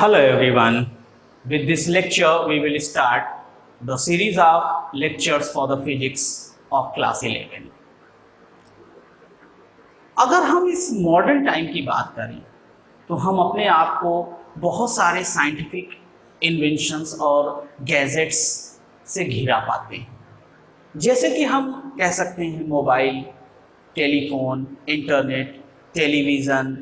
Hello everyone. With this lecture, we will start the series of lectures for the physics of class 11. अगर हम इस modern time की बात करें तो हम अपने आप को बहुत सारे साइंटिफिक इन्वेंशंस और गैजेट्स से घिरा पाते हैं, जैसे कि हम कह सकते हैं mobile, telephone, internet, television,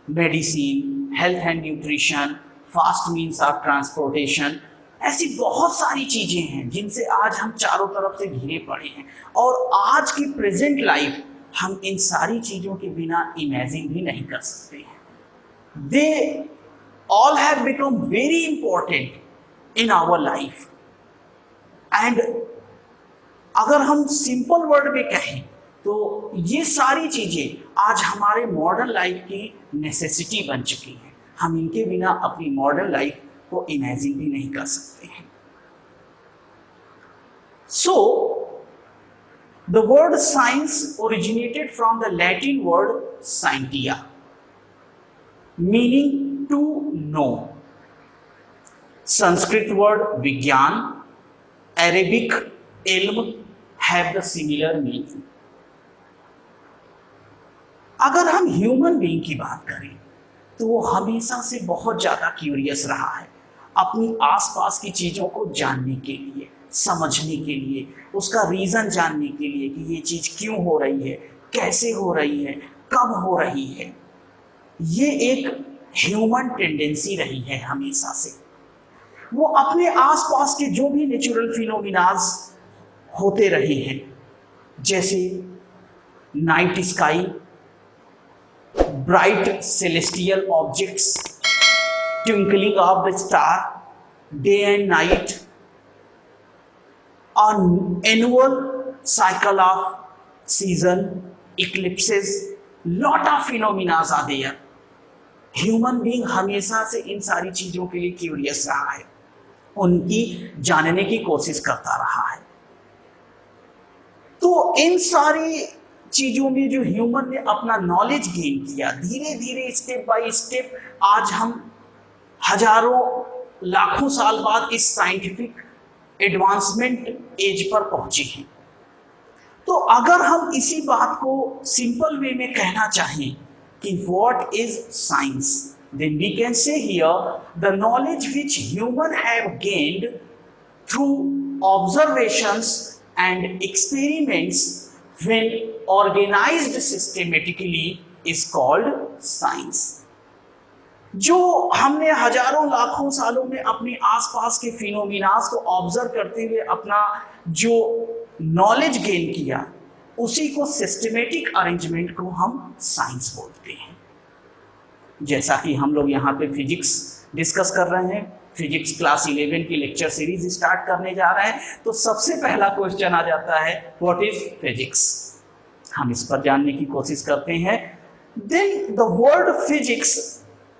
medicine, health and nutrition, fast means of transportation. ऐसी बहुत सारी चीज़ें हैं जिनसे आज हम चारों तरफ से घिरे पड़े हैं और आज की प्रेजेंट लाइफ हम इन सारी चीज़ों के बिना इमेजिन भी नहीं कर सकते हैं। They all have become very important in our life and अगर हम सिंपल वर्ड में कहें तो ये सारी चीज़ें आज हमारे मॉडर्न लाइफ की नेसेसिटी बन चुकी हैं। हम इनके बिना अपनी मॉडर्न लाइफ को इमेजिन भी नहीं कर सकते हैं। So the word science originated from the Latin word scientia, meaning to know. Sanskrit word vigyan, Arabic ilm have the similar meaning. अगर हम ह्यूमन बीइंग की बात करें तो वो हमेशा से बहुत ज़्यादा क्यूरियस रहा है अपनी आसपास की चीज़ों को जानने के लिए, समझने के लिए, उसका रीज़न जानने के लिए कि ये चीज़ क्यों हो रही है, कैसे हो रही है, कब हो रही है। ये एक ह्यूमन टेंडेंसी रही है हमेशा से। वो अपने आसपास के जो भी नेचुरल फिनोमिनाज होते रहे हैं, जैसे night sky, bright celestial objects, twinkling of the star, day and night, annual cycle of season, eclipses, lot of phenomenas are there. Human being हमेशा से इन सारी चीजों के लिए क्यूरियस रहा है, उनकी जानने की कोशिश करता रहा है। तो इन सारी चीज़ों में जो ह्यूमन ने अपना नॉलेज गेन किया, धीरे धीरे स्टेप बाय स्टेप आज हम हजारों लाखों साल बाद इस साइंटिफिक एडवांसमेंट एज पर पहुंचे हैं। तो अगर हम इसी बात को सिंपल वे में कहना चाहें कि what is science, then we can say here the knowledge which human have gained through observations and experiments when organized systematically is called science। जो हमने हजारों लाखों सालों में अपने आसपास के फिनोमिनास को ऑब्जर्व करते हुए अपना जो नॉलेज गेन किया, उसी को सिस्टमेटिक अरेंजमेंट को हम साइंस बोलते हैं। जैसा कि हम लोग यहाँ पे फिजिक्स डिस्कस कर रहे हैं, फिजिक्स क्लास 11 की लेक्चर सीरीज स्टार्ट करने जा रहे हैं, तो सबसे पहला क्वेश्चन आ जाता है व्हाट इज फिजिक्स। हम इस पर जानने की कोशिश करते हैं। Then the word physics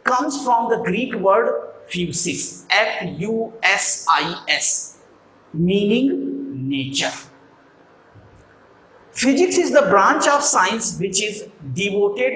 comes from the Greek word physis, FUSIS, meaning nature. Physics is the branch of science which is devoted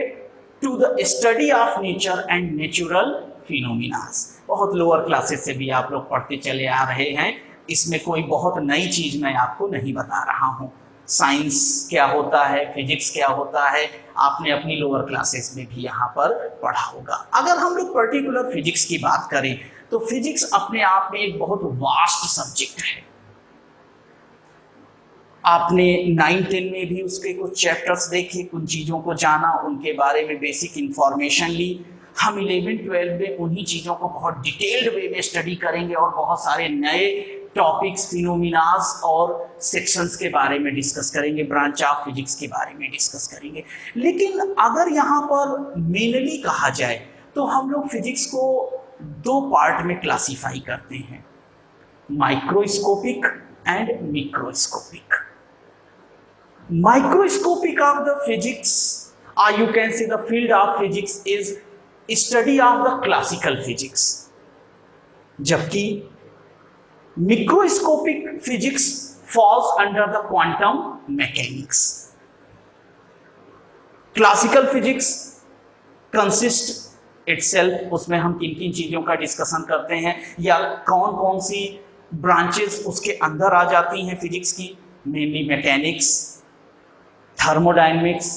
to the study of nature and natural phenomenas. बहुत lower classes से भी आप लोग पढ़ते चले आ रहे हैं, इसमें कोई बहुत नई चीज़ मैं आपको नहीं बता रहा हूँ। साइंस क्या होता है, फिजिक्स क्या होता है, आपने अपनी लोअर क्लासेस में भी यहाँ पर पढ़ा होगा। अगर हम लोग पर्टिकुलर फिजिक्स की बात करें तो फिजिक्स अपने आप में एक बहुत वास्ट सब्जेक्ट है। आपने 9-10 में भी उसके कुछ चैप्टर्स देखे, उन चीज़ों को जाना, उनके बारे में बेसिक इंफॉर्मेशन ली। हम 11-12 में उन्हीं चीज़ों को बहुत डिटेल्ड वे में स्टडी करेंगे और बहुत सारे नए टॉपिक्स, फिनोमिनाज और सेक्शंस के बारे में डिस्कस करेंगे, ब्रांच ऑफ फिजिक्स के बारे में डिस्कस करेंगे। लेकिन अगर यहाँ पर मेनली कहा जाए तो हम लोग फिजिक्स को दो पार्ट में क्लासीफाई करते हैं, microscopic and microscopic. Microscopic of the physics, or you can say the field of physics is study of the classical physics, जबकि microscopic physics falls under the quantum mechanics। classical physics consists itself, उसमें हम किन किन चीज़ों का discussion करते हैं या कौन कौन सी ब्रांचेस उसके अंदर आ जाती हैं फिजिक्स की, mainly mechanics, thermodynamics,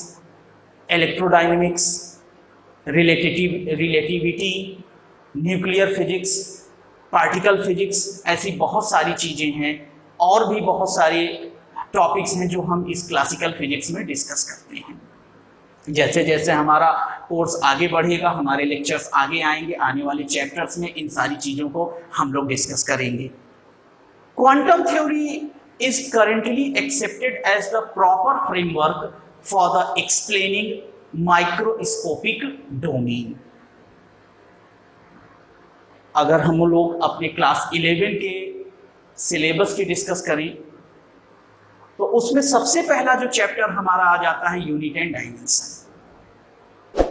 electrodynamics, relativity, nuclear physics, particle physics, ऐसी बहुत सारी चीज़ें हैं और भी बहुत सारे टॉपिक्स हैं जो हम इस क्लासिकल फिजिक्स में डिस्कस करते हैं। जैसे जैसे हमारा कोर्स आगे बढ़ेगा, हमारे लेक्चर्स आगे आएंगे, आने वाले चैप्टर्स में इन सारी चीज़ों को हम लोग डिस्कस करेंगे। Quantum theory is currently accepted as the proper framework for the explaining microscopic domain। अगर हम लोग अपने क्लास 11 के सिलेबस की डिस्कस करें तो उसमें सबसे पहला जो चैप्टर हमारा आ जाता है यूनिट एंड डायमेंशन।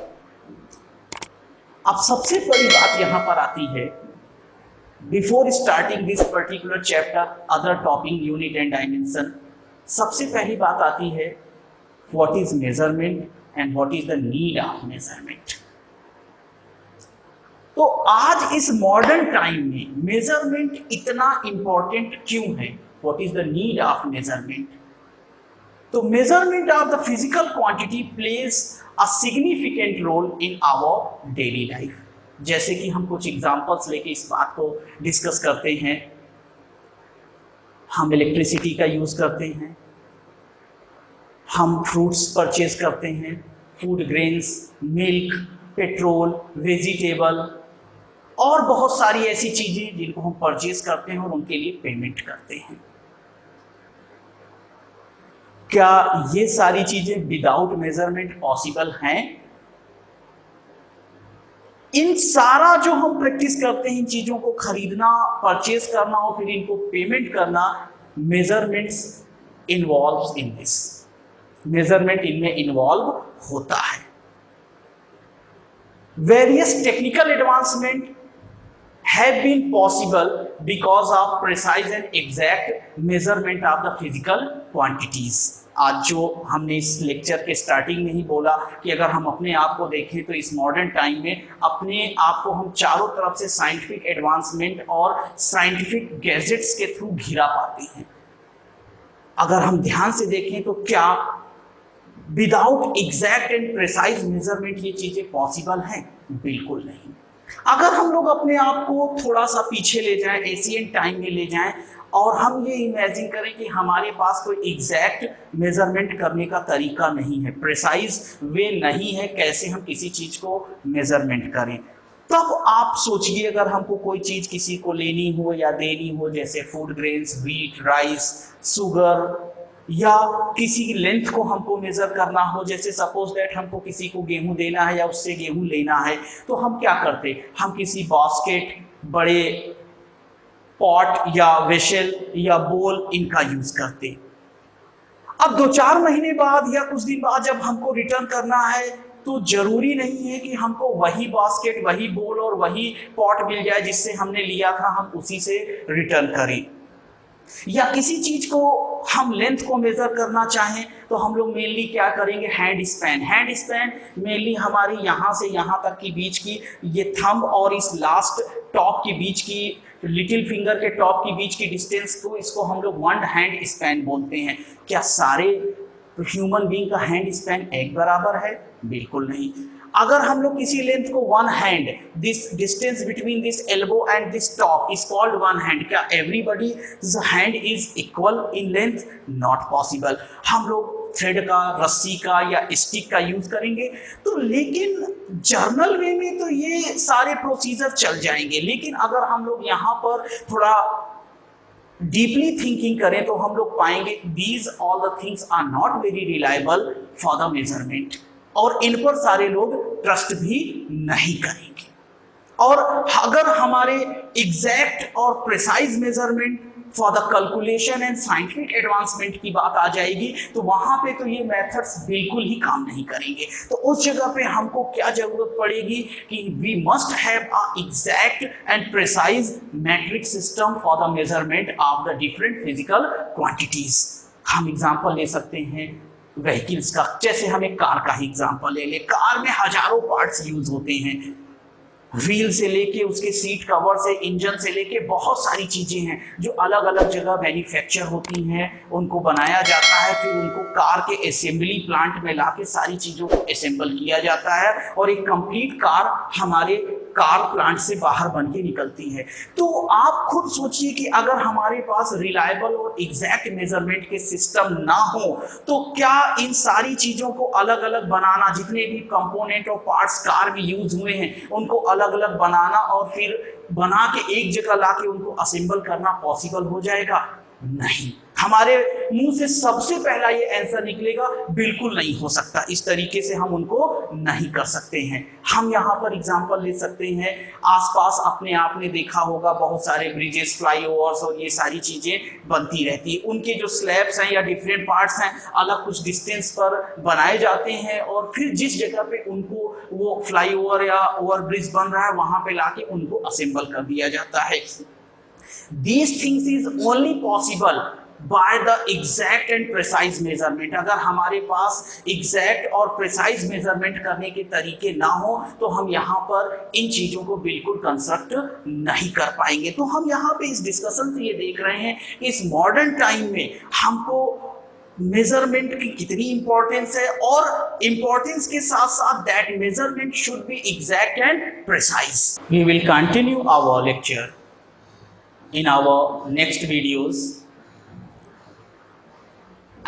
अब सबसे बड़ी बात यहां पर आती है, before starting this particular chapter other topic unit and dimension, सबसे पहली बात आती है what is measurement and what is the need of measurement. तो आज इस मॉडर्न टाइम में मेजरमेंट इतना इंपॉर्टेंट क्यों है, what is the need of measurement. तो measurement of the physical quantity plays a significant role in our daily life. जैसे कि हम कुछ एग्जांपल्स लेके इस बात को डिस्कस करते हैं। हम इलेक्ट्रिसिटी का यूज करते हैं, हम फ्रूट्स परचेज करते हैं, food grains, milk, petrol, vegetable और बहुत सारी ऐसी चीजें जिनको हम परचेज करते हैं और उनके लिए पेमेंट करते हैं। क्या ये सारी चीजें विदाउट मेजरमेंट पॉसिबल हैं? इन सारा जो हम प्रैक्टिस करते हैं, इन चीजों को खरीदना, परचेज करना और फिर इनको पेमेंट करना, measurements involves in this. Measurement इनमें इन्वॉल्व होता है। Various technical advancement have been possible because of precise and exact measurement of the physical quantities। आज जो हमने इस लेक्चर के स्टार्टिंग में ही बोला कि अगर हम अपने आप को देखें तो इस मॉडर्न टाइम में अपने आप को हम चारों तरफ से साइंटिफिक एडवांसमेंट और साइंटिफिक गैजेट्स के थ्रू घिरा पाते हैं। अगर हम ध्यान से देखें तो क्या without exact and precise measurement ये चीजें पॉसिबल हैं? बिल्कुल नहीं। अगर हम लोग अपने आप को थोड़ा सा पीछे ले जाएं, एशियन टाइम में ले जाएं और हम ये इमेजिन करें कि हमारे पास कोई एग्जैक्ट मेजरमेंट करने का तरीका नहीं है, प्रिसाइज वे नहीं है कैसे हम किसी चीज को मेजरमेंट करें, तब आप सोचिए अगर हमको कोई चीज किसी को लेनी हो या देनी हो, जैसे food grains, wheat, rice, sugar, या किसी लेंथ को हमको मेजर करना हो, जैसे सपोज दैट हमको किसी को गेहूं देना है या उससे गेहूं लेना है, तो हम क्या करते, हम किसी बास्केट, बड़े पॉट या वेसल या बोल इनका यूज करते। अब 2-4 महीने बाद या कुछ दिन बाद जब हमको रिटर्न करना है तो जरूरी नहीं है कि हमको वही बास्केट, वही बोल और वही पॉट मिल जाए जिससे हमने लिया था, हम उसी से रिटर्न करें। या किसी चीज को हम लेंथ को मेजर करना चाहें तो हम लोग मेनली क्या करेंगे, hand span. Hand span mainly हमारी यहाँ से यहाँ तक की बीच की, ये थंब और इस लास्ट टॉप के बीच की, लिटिल फिंगर के टॉप के बीच की डिस्टेंस को, इसको हम लोग वन हैंड स्पैन बोलते हैं। क्या सारे ह्यूमन बीइंग का हैंड स्पैन एक बराबर है? बिल्कुल नहीं। अगर हम लोग किसी लेंथ को one hand, this distance between this elbow and this top is called one hand, क्या everybody hand is equal in length? Not possible. हम लोग थ्रेड का, रस्सी का या स्टिक का यूज करेंगे। तो लेकिन जर्नल वे में तो ये सारे प्रोसीजर चल जाएंगे, लेकिन अगर हम लोग यहाँ पर थोड़ा डीपली थिंकिंग करें तो हम लोग पाएंगे these all the things are not very reliable for the measurement, और इन पर सारे लोग ट्रस्ट भी नहीं करेंगे। और अगर हमारे एग्जैक्ट और precise measurement for the calculation and scientific advancement की बात आ जाएगी तो वहां पे तो ये मेथड्स बिल्कुल ही काम नहीं करेंगे। तो उस जगह पे हमको क्या जरूरत पड़ेगी कि we must have a exact and precise metric system for the measurement of the different physical quantities. हम एग्जांपल ले सकते हैं व्हीकल्स का, जैसे हम एक कार का ही एग्जांपल ले ले। कार में हजारों पार्ट्स यूज होते हैं, व्हील से लेके उसके सीट कवर से, इंजन से लेके बहुत सारी चीजें हैं जो अलग अलग जगह मैन्युफैक्चर होती हैं, उनको बनाया जाता है, फिर उनको कार के असेंबली प्लांट में लाके सारी चीजों को असेंबल किया जाता है और एक कंप्लीट कार हमारे कार प्लांट से बाहर बन के निकलती है। तो आप खुद सोचिए कि अगर हमारे पास रिलायबल और एग्जैक्ट मेजरमेंट के सिस्टम ना हो तो क्या इन सारी चीजों को अलग अलग बनाना, जितने भी कंपोनेंट और पार्ट्स कार में यूज हुए हैं उनको अलग अलग बनाना और फिर बना के एक जगह लाके उनको असेंबल करना पॉसिबल हो जाएगा? नहीं। हमारे मुंह से सबसे पहला ये आंसर निकलेगा, बिल्कुल नहीं हो सकता, इस तरीके से हम उनको नहीं कर सकते हैं। हम यहाँ पर एग्जांपल ले सकते हैं, आसपास अपने आपने देखा होगा बहुत सारे ब्रिजेस, फ्लाईओवर्स और ये सारी चीजें बनती रहती है। उनके जो स्लैब्स हैं या डिफरेंट पार्ट्स हैं अलग कुछ डिस्टेंस पर बनाए जाते हैं और फिर जिस जगह पे उनको वो फ्लाईओवर या ओवरब्रिज बन रहा है वहां पे लाके उनको असेंबल कर दिया जाता है। These things is only possible by the exact and precise measurement। अगर हमारे पास exact और precise measurement करने के तरीके ना हो तो हम यहाँ पर इन चीजों को बिल्कुल कंस्ट्रक्ट नहीं कर पाएंगे। तो हम यहाँ पे इस डिस्कशन से ये देख रहे हैं कि इस मॉडर्न टाइम में हमको मेजरमेंट की कितनी इंपॉर्टेंस है और इंपॉर्टेंस के साथ साथ that measurement should be exact and precise. We will continue our lecture in our next videos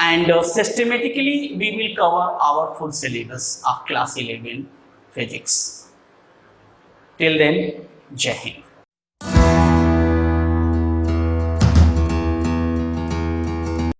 and systematically we will cover our full syllabus of class 11 physics. Till then, Jai Hind.